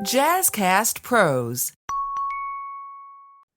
Jazzcast Pros.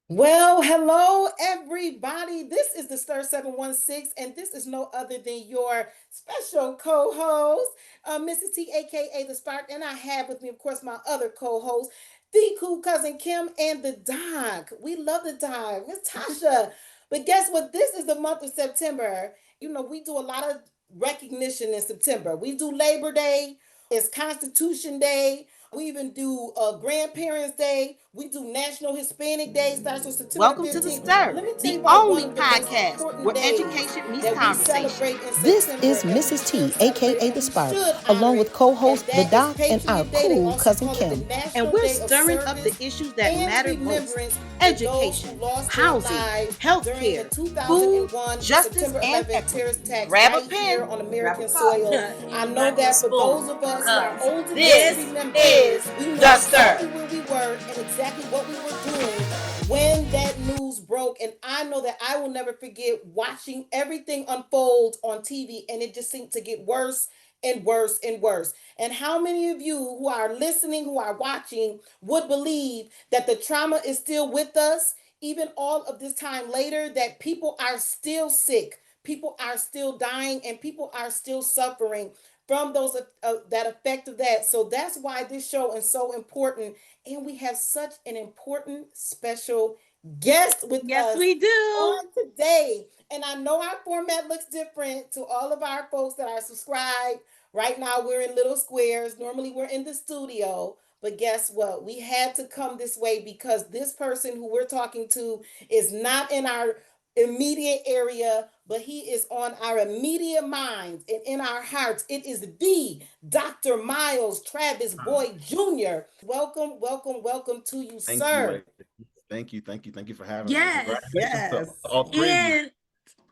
Well, hello, everybody. This is the Stir 716, and this is no other than your special co-host, Mrs. T, aka The Spark. And I have with me, of course, my other co-host, the cool cousin Kim and the dog. We love the dog, Miss Tasha. But guess what? This is the month of September. You know, we do a lot of recognition in September. We do Labor Day, it's Constitution Day. We even do Grandparents' Day. We do National Hispanic Day, starts on September Welcome the to the 15th. Stir, Let me tell the you about only one of the most podcast important where days education meets that we conversation. celebrate in This September. is and we Mrs. T, should celebrate, aka and The we Spark, should along honor with it, co-host The that is Doc and our Patriot Day. They cool also cousin call it the Kim. National And we're Day of stirring up Service the issues that and matter most: remembrance to those education, who lost housing, their lives during the healthcare, 2001 food, justice, September and 11th equity. terrorist attacks Grab a right here pen, on grab American a soil. cup, I and know grab a that for spoon, those of us who are because old enough this to remember, is we know The exactly Stir. where we were and exactly what we were doing when that news broke. And I know that I will never forget watching everything unfold on TV, and it just seemed to get worse and worse and worse. And how many of you who are listening, who are watching, would believe that the trauma is still with us, even all of this time later, that people are still sick, people are still dying, and people are still suffering from those that effect of that. So that's why this show is so important, and we have such an important special guest with Yes, us we do. on today. And I know our format looks different to all of our folks that are subscribed. Right now we're in little squares. Normally we're in the studio, but guess what? We had to come this way because this person who we're talking to is not in our immediate area, but he is on our immediate minds and in our hearts. It is the Dr. Miles Travis Boyd Jr. Welcome, welcome, welcome to you, Thank sir. you. Thank you for having me. Yes, Congratulations to all three of you. and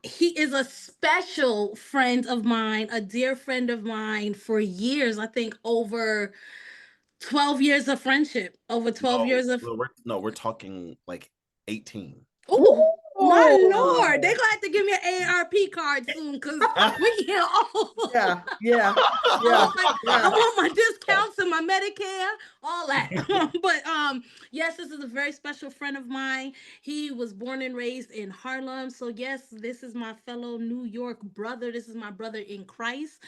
he is a special friend of mine, a dear friend of mine for years. I think over 12 years of friendship, over 12 years of. We're talking like 18. Oh, my Ooh. Lord. They're going to have to give me an AARP card soon because we get old. Yeah. I want my discounts and my Medicare, all that. But yes, this is a very special friend of mine. He was born and raised in Harlem. So yes, this is my fellow New York brother. This is my brother in Christ.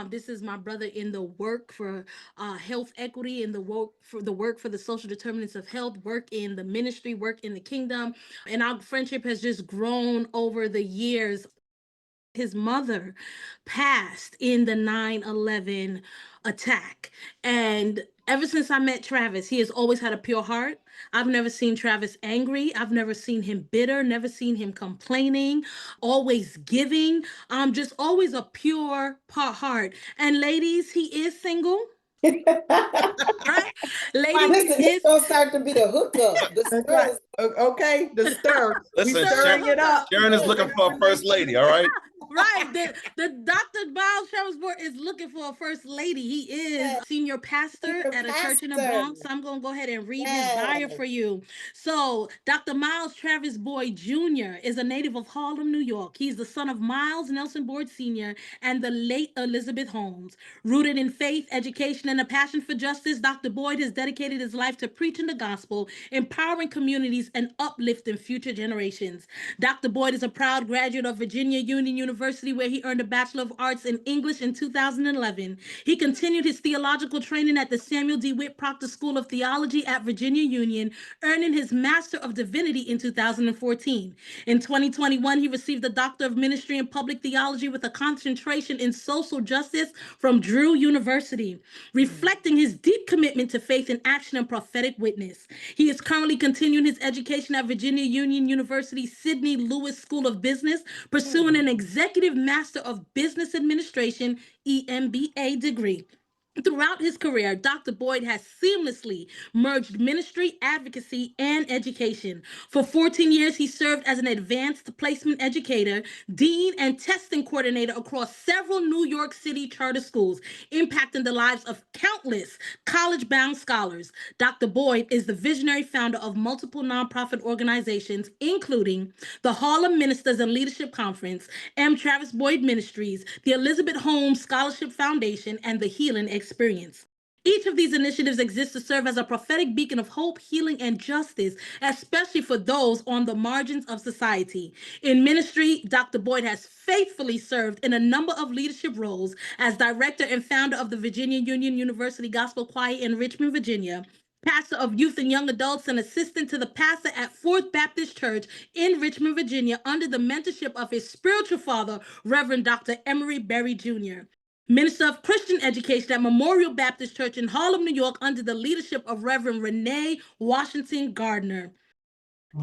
This is my brother in the work for health equity, in the work for the social determinants of health, work in the ministry, work in the kingdom. And our friendship has just grown over the years. His mother passed in the 9/11 attack. And ever since I met Travis, he has always had a pure heart. I've never seen Travis angry. I've never seen him bitter, never seen him complaining, always giving. Just always a pure heart. And ladies, he is single. Right? Ladies, Listen, he this is. gonna start to be the hookup. The That's right. Okay, the stir. Listen, We stirring it up. Sharon is looking for a first lady, all right? Right. The Dr. Miles Travis Boyd is looking for a first lady. He is senior pastor at a church in the Bronx. So I'm going to go ahead and read his bio for you. So Dr. Miles Travis Boyd Jr. is a native of Harlem, New York. He's the son of Miles Nelson Boyd Sr. and the late Elizabeth Holmes. Rooted in faith, education, and a passion for justice, Dr. Boyd has dedicated his life to preaching the gospel, empowering communities, and uplifting future generations. Dr. Boyd is a proud graduate of Virginia Union University, where he earned a Bachelor of Arts in English in 2011. He continued his theological training at the Samuel D. Whit Proctor School of Theology at Virginia Union, earning his Master of Divinity in 2014. In 2021, he received the Doctor of Ministry in Public Theology with a concentration in social justice from Drew University, reflecting his deep commitment to faith in action and prophetic witness. He is currently continuing his education at Virginia Union University Sidney Lewis School of Business, pursuing an Executive Master of Business Administration (EMBA) degree. Throughout his career, Dr. Boyd has seamlessly merged ministry, advocacy, and education. For 14 years, he served as an advanced placement educator, dean, and testing coordinator across several New York City charter schools, impacting the lives of countless college-bound scholars. Dr. Boyd is the visionary founder of multiple nonprofit organizations, including the Harlem Ministers and Leadership Conference, M. Travis Boyd Ministries, the Elizabeth Holmes Scholarship Foundation, and the Healing Experience. Each of these initiatives exists to serve as a prophetic beacon of hope, healing, and justice, especially for those on the margins of society. In ministry, Dr. Boyd has faithfully served in a number of leadership roles as director and founder of the Virginia Union University Gospel Choir in Richmond, Virginia, pastor of youth and young adults, and assistant to the pastor at South Baptist Church in Richmond, Virginia, under the mentorship of his spiritual father, Reverend Dr. Emery Berry Jr. Minister of Christian Education at Memorial Baptist Church in Harlem, New York, under the leadership of Reverend Renee Washington Gardner.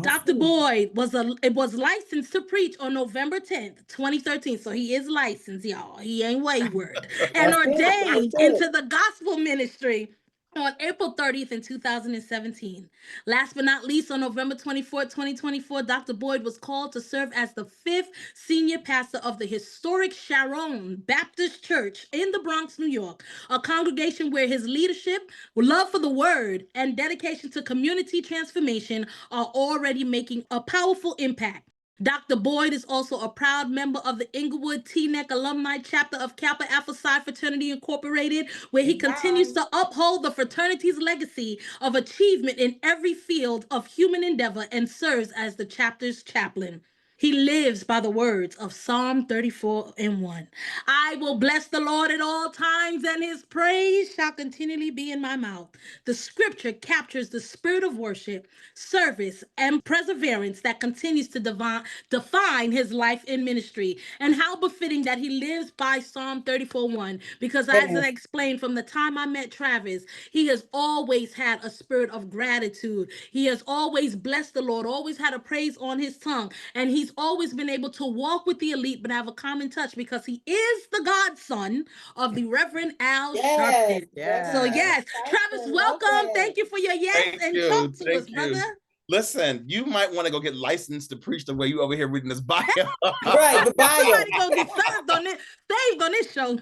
Dr. Boyd was licensed to preach on November 10th, 2013. So he is licensed, y'all. He ain't wayward. And ordained into the gospel ministry on April 30th in 2017. Last but not least, on November 24th, 2024, Dr. Boyd was called to serve as the 5th senior pastor of the historic Sharon Baptist Church in the Bronx, New York, a congregation where his leadership, love for the word, and dedication to community transformation are already making a powerful impact. Dr. Boyd is also a proud member of the Inglewood Teaneck Alumni Chapter of Kappa Alpha Psi Fraternity Incorporated, where he continues to uphold the fraternity's legacy of achievement in every field of human endeavor and serves as the chapter's chaplain. He lives by the words of Psalm 34:1. I will bless the Lord at all times, and his praise shall continually be in my mouth. The scripture captures the spirit of worship, service, and perseverance that continues to define his life in ministry. And how befitting that he lives by Psalm 34:1. Because as I explained, from the time I met Travis, he has always had a spirit of gratitude. He has always blessed the Lord, always had a praise on his tongue. And he's always been able to walk with the elite, but have a common touch because he is the godson of the Reverend Al Sharpton. So yes, Travis, welcome. Thank you for your yes and talk to us, brother. Listen, you might want to go get licensed to preach the way you over here reading this bio. Right, the bio. Somebody gonna get saved on this show.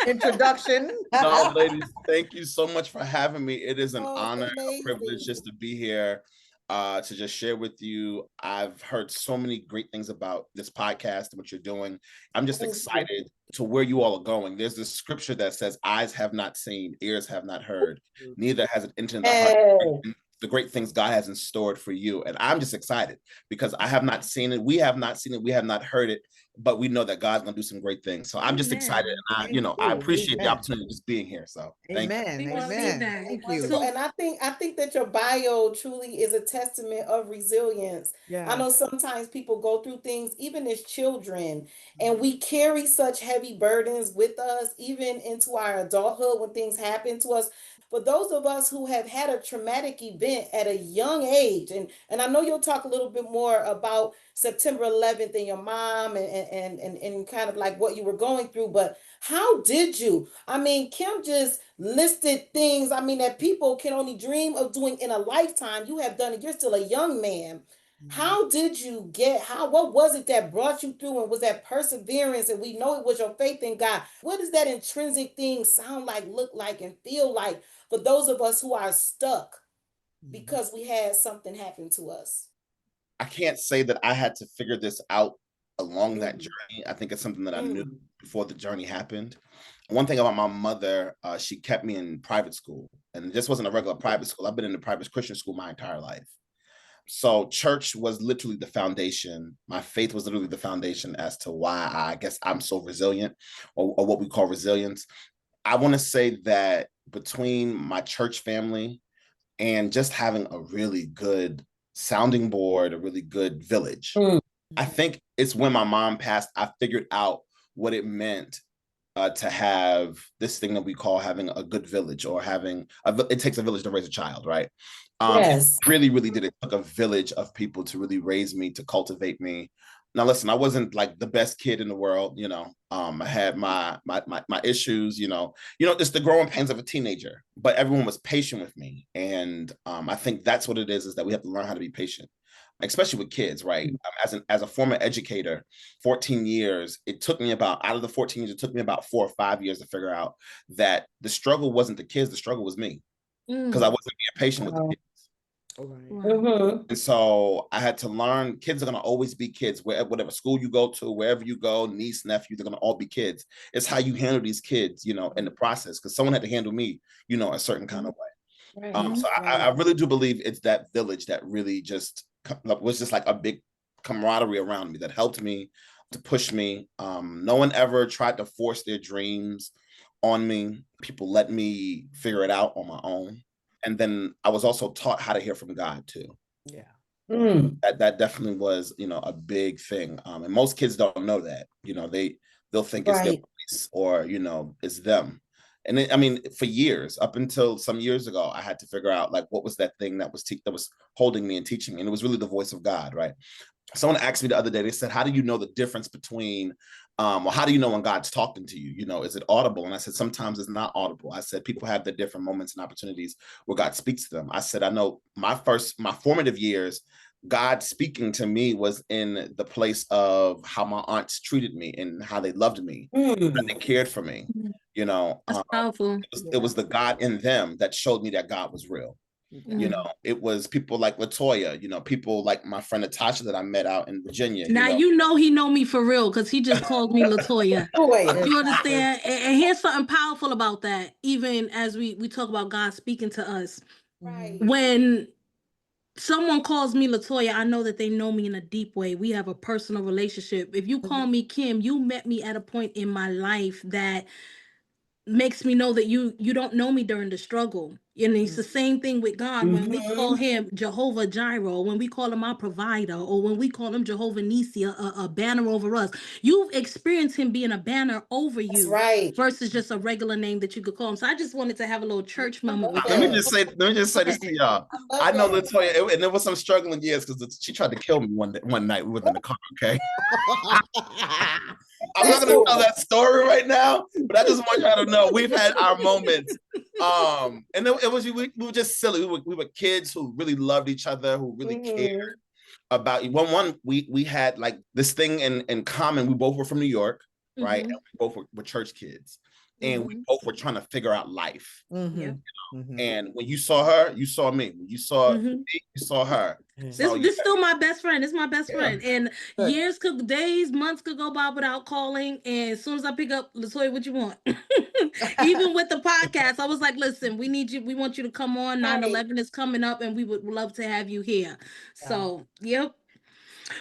Introduction. No, ladies, thank you so much for having me. It is an honor, a privilege just to be here, to just share with you. I've heard so many great things about this podcast and what you're doing. I'm just excited to where you all are going. There's this scripture that says, eyes have not seen, ears have not heard, neither has it entered the heart. The great things God has in store for you. And I'm just excited because I have not seen it. We have not seen it. We have not heard it, but we know that God's going to do some great things. So I'm just excited. And I appreciate the opportunity of just being here. So thank you. Amen. Thank you. So, and I think that your bio truly is a testament of resilience. I know sometimes people go through things, even as children, and we carry such heavy burdens with us, even into our adulthood when things happen to us. For those of us who have had a traumatic event at a young age, and I know you'll talk a little bit more about September 11th and your mom and kind of like what you were going through, but how did you? I mean, Kim just listed things, I mean, that people can only dream of doing in a lifetime. You have done it. You're still a young man. How did you what was it that brought you through, and was that perseverance? And we know it was your faith in God. What does that intrinsic thing sound like, look like, and feel like for those of us who are stuck because we had something happen to us? I can't say that I had to figure this out along that journey. I think it's something that I knew before the journey happened. One thing about my mother, she kept me in private school, and this wasn't a regular private school. I've been in a private Christian school my entire life. So church was literally the foundation. My faith was literally the foundation as to why I guess I'm so resilient, or what we call resilience. I want to say that between my church family and just having a really good sounding board, a really good village, I think it's when my mom passed, I figured out what it meant to have this thing that we call having a good village, or it takes a village to raise a child, right? Yes. It really did. It took a village of people to really raise me, to cultivate me. Now, listen, I wasn't like the best kid in the world, I had my issues, just the growing pains of a teenager, but everyone was patient with me. And I think that's what it is that we have to learn how to be patient, especially with kids, right? As a former educator, 14 years, out of the 14 years, it took me about 4 or 5 years to figure out that the struggle wasn't the kids, the struggle was me, because I wasn't being patient with the kids. Mm-hmm. And so I had to learn kids are going to always be kids. Whatever school you go to, wherever you go, niece, nephew, they're going to all be kids. It's how you handle these kids, you know, in the process. Because someone had to handle me, you know, a certain kind of way. So I really do believe it's that village that really just was just like a big camaraderie around me that helped me, to push me. No one ever tried to force their dreams on me. People let me figure it out on my own. And then I was also taught how to hear from God too. Yeah. That definitely was, you know, a big thing. And most kids don't know that. You know, they'll think it's their voice or, you know, it's them. And I mean, for years, up until some years ago, I had to figure out like what was that thing that was that was holding me and teaching me, and it was really the voice of God, right? Someone asked me the other day, they said, how do you know the difference between or how do you know when God's talking to you? You know, is it audible? And I said, sometimes it's not audible. I said, people have the different moments and opportunities where God speaks to them. I said, I know my formative years, God speaking to me was in the place of how my aunts treated me and how they loved me, that they cared for me. You know, That's powerful. it was the God in them that showed me that God was real. You know, it was people like Latoya, you know, people like my friend Natasha that I met out in Virginia. Now you know he know me for real because he just called me Latoya. You understand? And here's something powerful about that. Even as we talk about God speaking to us, when someone calls me Latoya, I know that they know me in a deep way. We have a personal relationship. If you call me Kim, you met me at a point in my life that makes me know that you don't know me during the struggle. And it's the same thing with God. When we call him Jehovah Jireh, when we call him our provider, or when we call him Jehovah Nisi, a banner over us, you've experienced him being a banner over you versus just a regular name that you could call him. So I just wanted to have a little church moment with let me just say this to y'all. I know Latoya, and there was some struggling years because she tried to kill me one night. We were in the car, okay? I'm not going to tell that story right now, but I just want y'all to know we've had our moments. And it was we were just silly. We were kids who really loved each other, who really cared about you. We had like this thing in common. We both were from New York, right? And we both were church kids, and we both were trying to figure out life. You know? And when you saw her, you saw me. When you saw me, you saw her. This is still my best friend. It's my best friend. And days, months could go by without calling. And as soon as I pick up, Latoya, what you want? Even with the podcast, I was like, listen, we need you. We want you to come on. 9/11 is coming up and we would love to have you here. So, yep.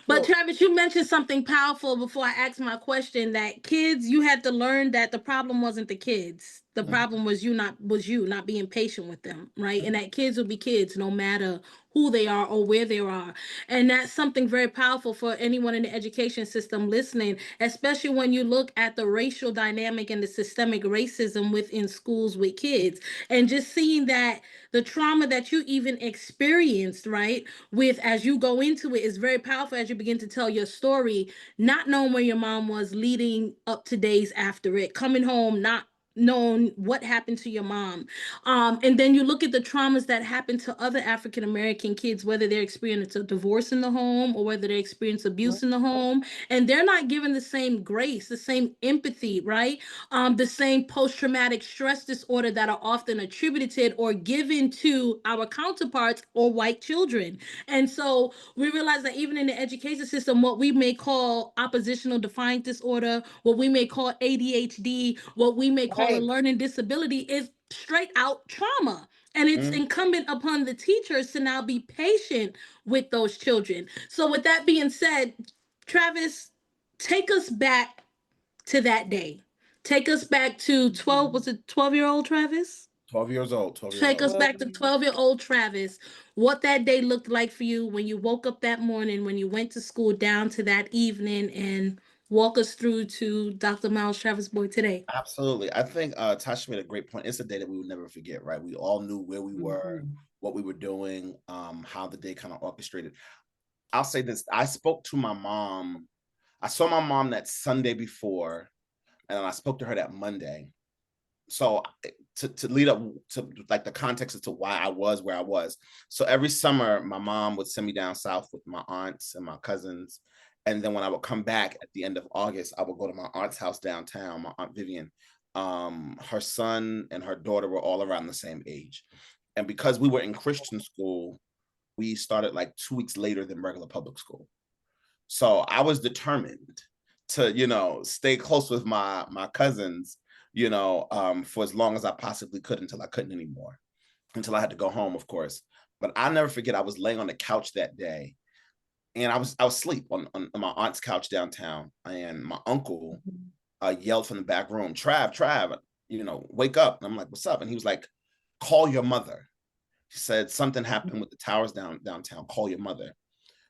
But Travis, you mentioned something powerful before I asked my question, that kids, you had to learn that the problem wasn't the kids. The problem was you not being patient with them, right? And that kids will be kids no matter who they are or where they are. And that's something very powerful for anyone in the education system listening, especially when you look at the racial dynamic and the systemic racism within schools with kids. And just seeing that the trauma that you even experienced, right, with as you go into it is very powerful as you begin to tell your story, not knowing where your mom was leading up to days after it, coming home, not knowing what happened to your mom. And then you look at the traumas that happen to other African American kids, whether they're experiencing a divorce in the home or whether they experience abuse in the home, and they're not given the same grace, the same empathy, right? The same post-traumatic stress disorder that are often attributed or given to our counterparts or white children. And so we realize that even in the education system, what we may call oppositional defiant disorder, what we may call ADHD, what we may call a learning disability is straight out trauma. And it's incumbent upon the teachers to now be patient with those children. So with that being said, Travis, take us back to that day. Take us back to 12, was it 12-year-old Travis? 12 years old. Take us back to 12-year-old Travis. What that day looked like for you when you woke up that morning, when you went to school, down to that evening, and walk us through to Dr. Miles Travis Boyd today. Absolutely. I think Tasha made a great point. It's a day that we would never forget, right? We all knew where we were, what we were doing, how the day kind of orchestrated. I'll say this. I spoke to my mom. I saw my mom that Sunday before, and I spoke to her that Monday. So to lead up to like the context as to why I was where I was. So every summer, my mom would send me down south with my aunts and my cousins. And then when I would come back at the end of August, I would go to my aunt's house downtown, my Aunt Vivian. Her son and her daughter were all around the same age. And because we were in Christian school, we started like 2 weeks later than regular public school. So I was determined to, stay close with my cousins, for as long as I possibly could until I couldn't anymore, until I had to go home, of course. But I'll never forget, I was laying on the couch that day, and I was asleep on my aunt's couch downtown, and my uncle yelled from the back room, Trav, wake up. And I'm like, what's up? And he was like, call your mother. He said, something happened with the towers downtown, call your mother.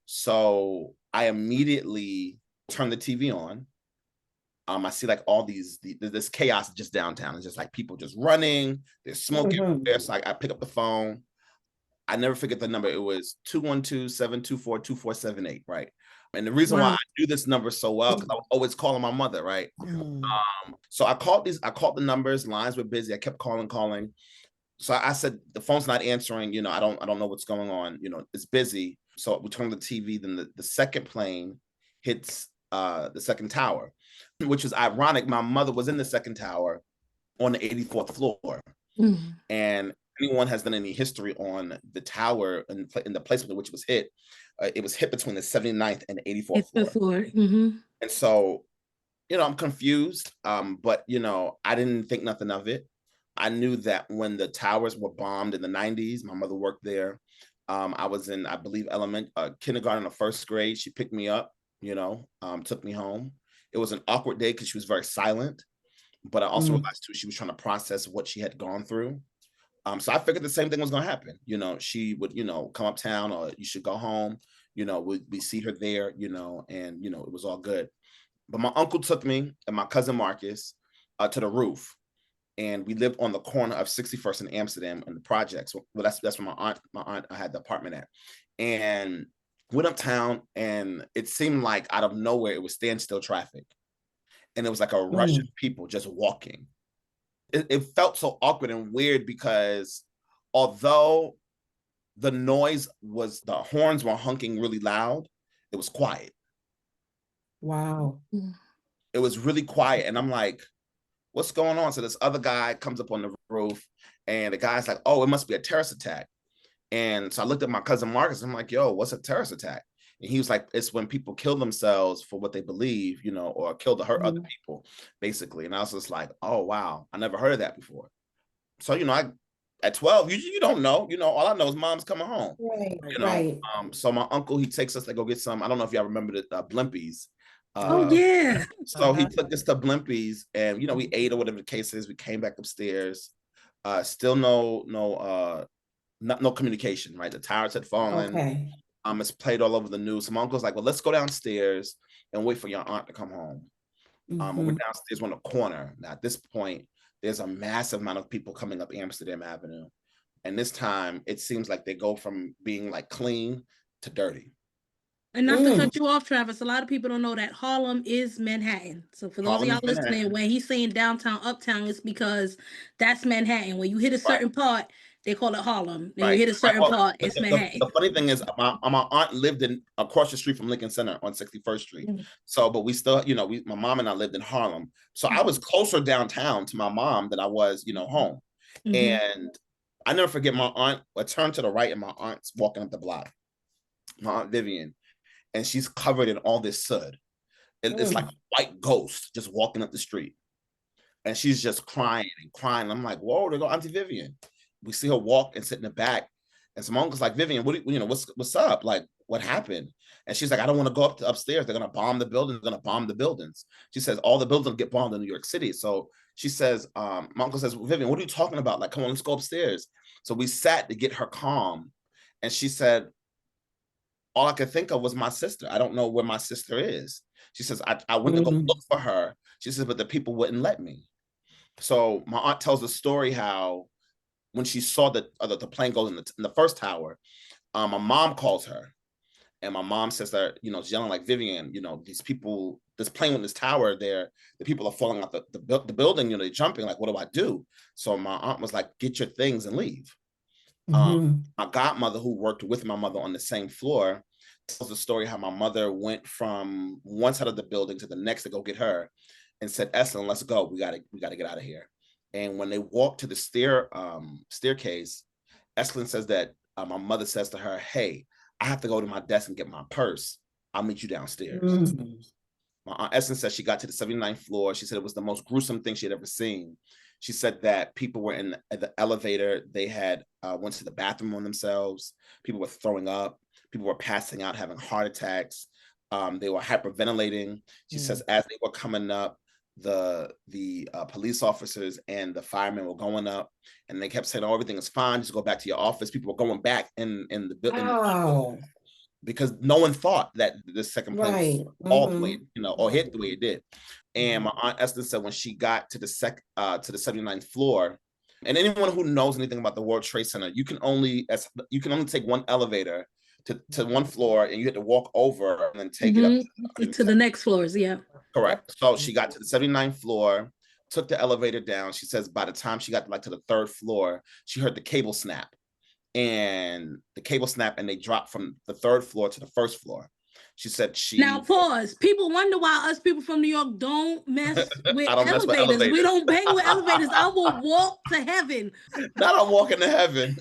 So I immediately turned the TV on. I see like all this chaos just downtown. It's just like people just running, there's smoke everywhere. So I pick up the phone. I never forget the number. It was 212-724-2478, right? And the reason why I knew this number so well, because I was always calling my mother, right? So I called the numbers, lines were busy. I kept calling. So I said, the phone's not answering, I don't know what's going on, it's busy. So we turned the TV, then the second plane hits the second tower, which was ironic. My mother was in the second tower on the 84th floor. And anyone has done any history on the tower and in the place in which it was hit between the 79th and 84th floor. And so, I'm confused, but, I didn't think nothing of it. I knew that when the towers were bombed in the 90s, my mother worked there. I was in, I believe, kindergarten or first grade. She picked me up, took me home. It was an awkward day because she was very silent, but I also realized too, she was trying to process what she had gone through. So I figured the same thing was going to happen. She would, come uptown, or you should go home. We see her there, and, it was all good. But my uncle took me and my cousin Marcus to the roof. And we lived on the corner of 61st and Amsterdam in the projects. Well, that's where my aunt had the apartment at. And went uptown, and it seemed like out of nowhere, it was standstill traffic. And it was like a rush of people just walking. It felt so awkward and weird because although the horns were honking really loud, it was quiet. Wow. It was really quiet. And I'm like, what's going on? So this other guy comes up on the roof, and the guy's like, oh, it must be a terrorist attack. And so I looked at my cousin Marcus. I'm like, yo, what's a terrorist attack? And he was like, it's when people kill themselves for what they believe, or kill to hurt other people, basically. And I was just like, oh, wow, I never heard of that before. So, at 12, you don't know, all I know is mom's coming home. Right. So my uncle, he takes us to go get some, I don't know if y'all remember the Blimpies. Oh, yeah. So he took us to Blimpies, and, we ate or whatever the case is. We came back upstairs. Still no communication, right? The towers had fallen. Okay. It's played all over the news. So my uncle's like, well, let's go downstairs and wait for your aunt to come home. We're downstairs on the corner. Now, at this point, there's a massive amount of people coming up Amsterdam Avenue. And this time, it seems like they go from being like clean to dirty. And not to cut you off, Travis, a lot of people don't know that Harlem is Manhattan. So for those of y'all listening, when he's saying downtown, uptown, it's because that's Manhattan. When you hit a certain part, they call it Harlem. When you hit a certain part, it's Manhattan. The funny thing is, my aunt lived across the street from Lincoln Center on 61st Street. So, but we still, my mom and I lived in Harlem. So I was closer downtown to my mom than I was, home. And I never forget my aunt. I turned to the right, and my aunt's walking up the block. My Aunt Vivian. And she's covered in all this soot. It's like a white ghost just walking up the street. And she's just crying and crying. I'm like, whoa, there go Auntie Vivian. We see her walk and sit in the back. And so my uncle's like, Vivian, what's up? Like, what happened? And she's like, I don't want to go upstairs. They're going to bomb the buildings. They're going to bomb the buildings. She says, all the buildings get bombed in New York City. So she says, my uncle says, Vivian, what are you talking about? Like, come on, let's go upstairs. So we sat to get her calm. And she said, all I could think of was my sister. I don't know where my sister is. She says, I went to go look for her. She says, but the people wouldn't let me. So my aunt tells the story how when she saw the plane go in the first tower, my mom calls her. And my mom says that, she's yelling like, Vivian, these people, this plane with this tower there, the people are falling out the building, they're jumping, like, what do I do? So my aunt was like, get your things and leave. My godmother, who worked with my mother on the same floor, tells the story how my mother went from one side of the building to the next to go get her, and said, Estlin, let's go. We gotta get out of here. And when they walked to the staircase, Estlin says that my mother says to her, "Hey, I have to go to my desk and get my purse. I'll meet you downstairs." My Aunt Essence said she got to the 79th floor. She said it was the most gruesome thing she had ever seen. She said that people were in the elevator. They had went to the bathroom on themselves. People were throwing up. People were passing out, having heart attacks. They were hyperventilating. She says as they were coming up, the police officers and the firemen were going up, and they kept saying, "Oh, everything is fine. Just go back to your office." People were going back in the building because no one thought that the second plane would fall the way, or hit the way it did. And my Aunt Esther said when she got to the 79th floor, and anyone who knows anything about the World Trade Center, you can only take one elevator to one floor, and you have to walk over and then take it up to the next floors. Yeah. Correct. So she got to the 79th floor, took the elevator down. She says by the time she got to the 3rd floor, she heard the cable snap. And they dropped from the 3rd floor to the 1st floor. She said Now pause. People wonder why us people from New York don't mess with elevators. We don't bang with elevators. I will walk to heaven. Not I'm walking to heaven.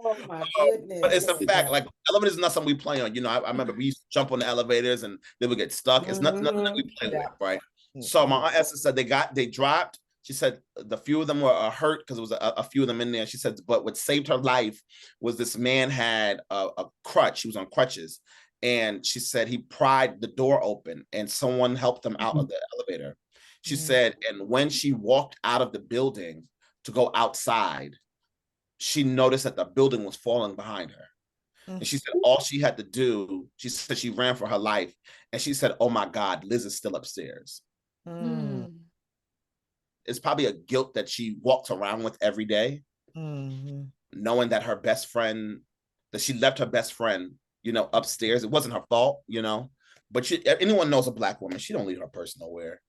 Oh my goodness. But it's a fact. Like elevators is not something we play on. I remember we used to jump on the elevators and they would get stuck. It's nothing that we play with, right? So my Aunt Esther said they dropped. She said the few of them were hurt because there was a few of them in there. She said, but what saved her life was this man had a crutch. He was on crutches. And she said he pried the door open and someone helped him out of the elevator. She said, and when she walked out of the building to go outside, she noticed that the building was falling behind her. And she said all she had to do, she said she ran for her life. And she said, oh my God, Liz is still upstairs. It's probably a guilt that she walks around with every day, knowing that her best friend, that she left her best friend, upstairs. It wasn't her fault, but anyone knows a Black woman, she don't leave her purse nowhere.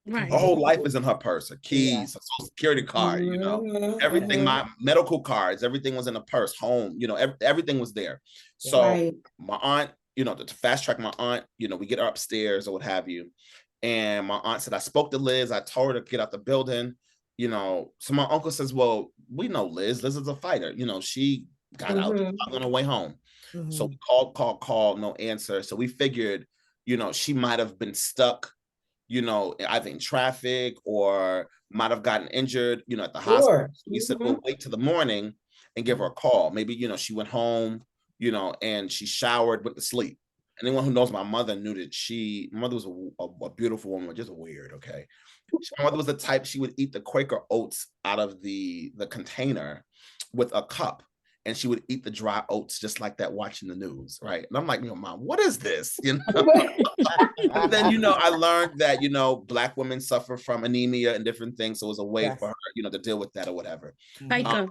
Right. Her whole life is in her purse, her keys, her Social Security card, everything, my medical cards, everything was in a purse, home, everything was there. So my aunt, to fast track my aunt, we get her upstairs or what have you. And my aunt said, I spoke to Liz. I told her to get out the building, So my uncle says, well, we know Liz. Liz is a fighter. She got out on her way home. So we called, no answer. So we figured, she might have been stuck, either in traffic or might have gotten injured, at the hospital. So we said, we'll wait till the morning and give her a call. Maybe, she went home, and she showered, went to sleep. Anyone who knows my mother knew that my mother was a beautiful woman, just weird, okay? My mother was the type, she would eat the Quaker oats out of the container with a cup, and she would eat the dry oats just like that watching the news, right? And I'm like, Mom, what is this? And then, I learned that, Black women suffer from anemia and different things, so it was a way for her, to deal with that or whatever. Pica.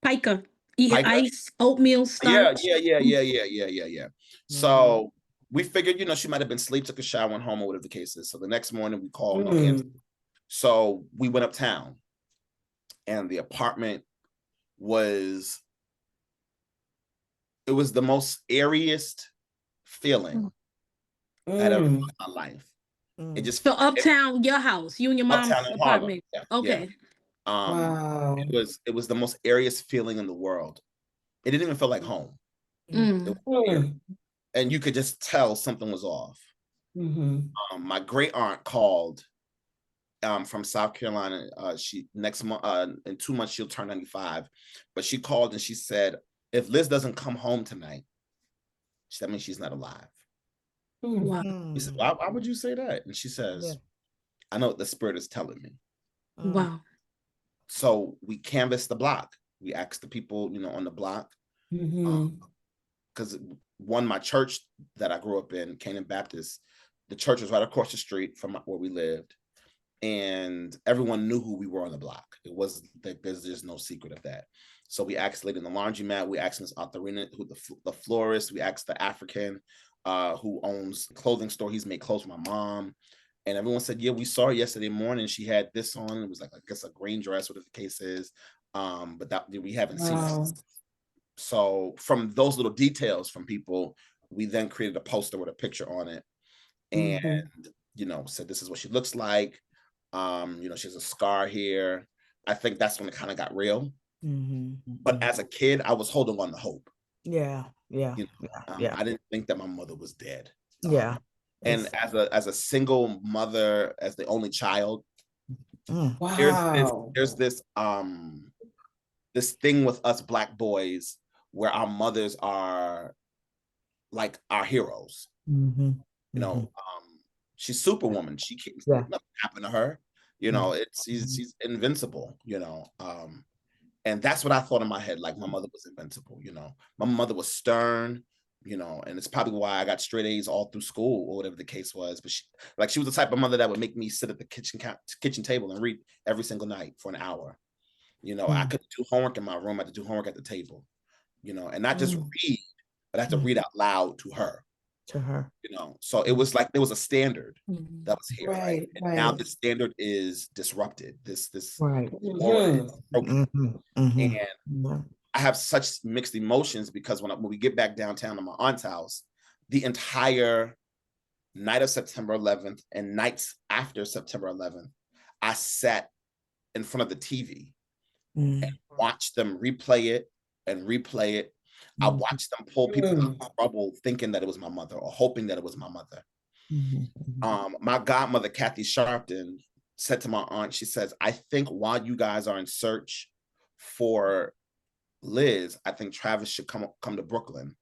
Pica. Eating ice, oatmeal, starch. Yeah. So we figured, she might have been asleep, took a shower, went home, or whatever the case is. So the next morning we called, no answer. So we went uptown, and the apartment was the most airiest feeling I'd ever felt in my life. It just so uptown, your house, you and your mom's apartment. Okay. Wow. It was the most airiest feeling in the world. It didn't even feel like home. It was and you could just tell something was off. My great aunt called from South Carolina. She next month, in 2 months, she'll turn 95. But she called and she said, if Liz doesn't come home tonight, that means she's not alive. Wow. He said, why would you say that? And she says, I know what the spirit is telling me. Wow. So we canvassed the block. We asked the people, on the block. Because my church that I grew up in, Sharon Baptist, the church was right across the street from where we lived. And everyone knew who we were on the block. It was like, there's just no secret of that. So we asked the lady in the laundromat, we asked Miss Arthurina, who the florist, we asked the African who owns a clothing store. He's made clothes for my mom. And everyone said, yeah, we saw her yesterday morning. She had this on. It was like, I guess, a green dress, whatever the case is. But that we haven't seen it. So from those little details from people, we then created a poster with a picture on it. And, said, this is what she looks like. She has a scar here. I think that's when it kind of got real But as a kid, I was holding on to hope. Yeah. I didn't think that my mother was dead. And as a single mother, as the only child, Wow. there's this thing with us Black boys where our mothers are like our heroes. She's Superwoman. She can't, nothing happened to her. She's invincible. And that's what I thought in my head. Like, my mother was invincible. My mother was stern. And it's probably why I got straight A's all through school or whatever the case was. But she was the type of mother that would make me sit at the kitchen table and read every single night for an hour. I couldn't do homework in my room. I had to do homework at the table. And not just read, but I had to read out loud to her. So it was like there was a standard that was here, right? And now the standard is disrupted. This broken. And I have such mixed emotions because when we get back downtown to my aunt's house, the entire night of September 11th and nights after September 11th, I sat in front of the TV and watched them replay it and replay it. I watched them pull people out of trouble thinking that it was my mother or hoping that it was my mother. My godmother, Kathy Sharpton, said to my aunt, she says, I think while you guys are in search for Liz, I think Travis should come to Brooklyn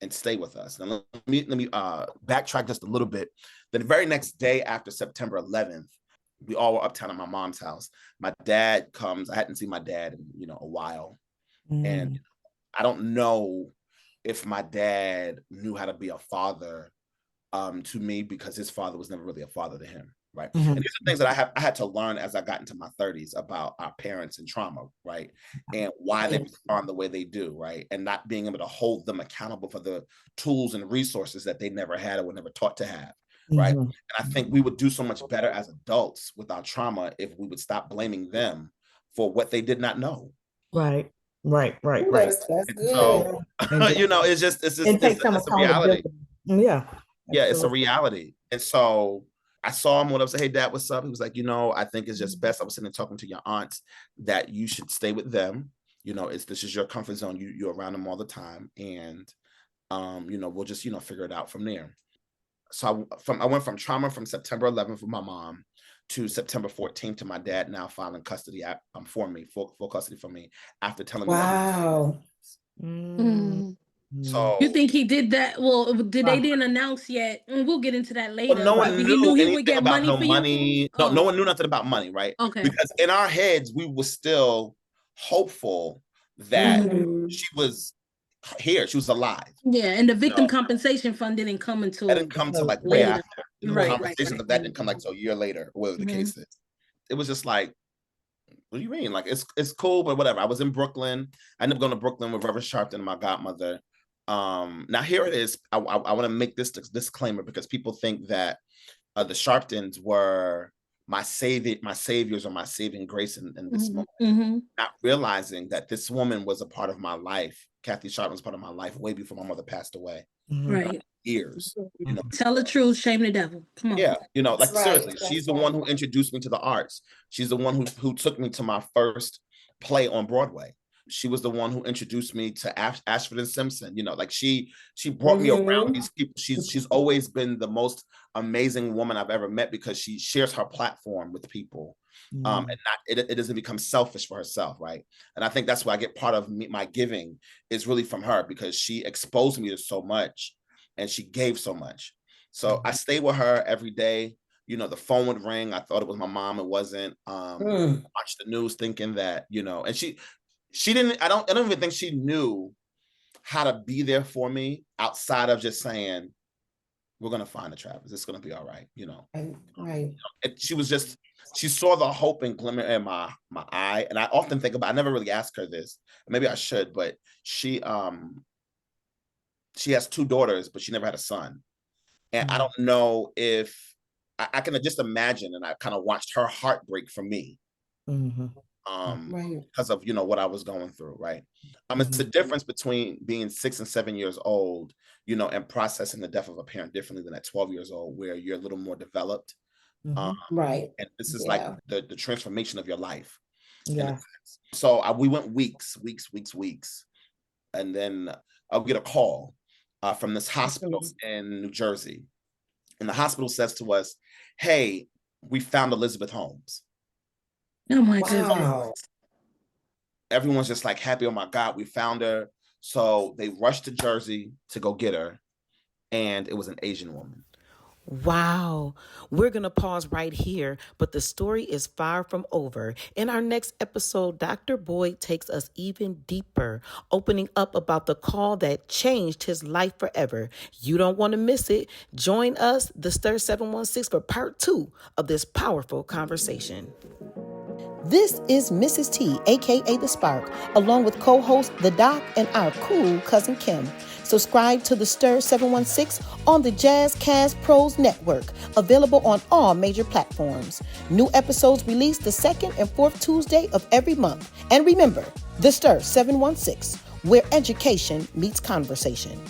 and stay with us. Now, let me backtrack just a little bit. The very next day after September 11th, we all were uptown at my mom's house. My dad comes. I hadn't seen my dad in a while. And I don't know if my dad knew how to be a father to me because his father was never really a father to him, right? And these are things that I had to learn as I got into my 30s about our parents and trauma, right? And why they respond the way they do, right? And not being able to hold them accountable for the tools and resources that they never had or were never taught to have, right? And I think we would do so much better as adults with our trauma if we would stop blaming them for what they did not know. Right. That's good. So, it's a reality. Yeah, it's a reality. And so I saw him when I was like, hey, Dad, what's up? He was like, I think it's just best. I was sitting there talking to your aunts that you should stay with them. This is your comfort zone. You're around them all the time. And, we'll just, figure it out from there. So I went from trauma from September 11th with my mom to September 14th to my dad now filing custody for me, full custody for me after telling me. Wow. So you think he did that? Well, they didn't announce yet, and we'll get into that later. Well, no one knew he would get about money. No, no one knew nothing about money, right? Okay. Because in our heads, we were still hopeful that she was here, she was alive. Yeah, and the victim compensation fund didn't come until. That didn't come to like way after. Conversations of that didn't come like till a year later, whatever the case is. It was just like, what do you mean? Like it's cool, but whatever. I was in Brooklyn. I ended up going to Brooklyn with Reverend Sharpton and my godmother. Now here it is. I want to make this disclaimer because people think that the Sharptons were my saviors or my saving grace in this moment. Not realizing that this woman was a part of my life. Kathy Sharpton was part of my life way before my mother passed away. Right. Years. Tell the truth, shame the devil. Come on. Yeah, seriously, she's the one who introduced me to the arts. She's the one who took me to my first play on Broadway. She was the one who introduced me to Ashford and Simpson. She brought me around these people. She's always been the most amazing woman I've ever met because she shares her platform with people, and it doesn't become selfish for herself, right? And I think that's why I get part of my giving is really from her because she exposed me to so much, and she gave so much. So I stay with her every day. The phone would ring. I thought it was my mom. It wasn't. Watch the news thinking that and she didn't. I don't even think she knew how to be there for me outside of just saying, we're going to find the Travis. It's going to be all right. Right. She saw the hope and glimmer in my eye. And I often think about, I never really asked her this. Maybe I should, but she has 2 daughters, but she never had a son. And I don't know if I can just imagine. And I kind of watched her heartbreak for me. Because of what I was going through, right? It's the difference between being 6 and 7 years old, and processing the death of a parent differently than at 12 years old, where you're a little more developed. Right. And this is like the transformation of your life. Yeah. So we went weeks. And then I'll get a call from this hospital in New Jersey. And the hospital says to us, hey, we found Elizabeth Holmes. Oh my goodness. Everyone's just like happy. Oh my God, we found her. So they rushed to Jersey to go get her. And it was an Asian woman. Wow. We're going to pause right here, but the story is far from over. In our next episode, Dr. Boyd takes us even deeper, opening up about the call that changed his life forever. You don't want to miss it. Join us, the Stir 716, for part 2 of this powerful conversation. This is Mrs. T, aka The Spark, along with co-host The Doc and our cool cousin Kim. Subscribe to the Stir 716 on the Jazzcast Pros Network, available on all major platforms. New episodes released the second and fourth Tuesday of every month. And remember, the Stir 716, where education meets conversation.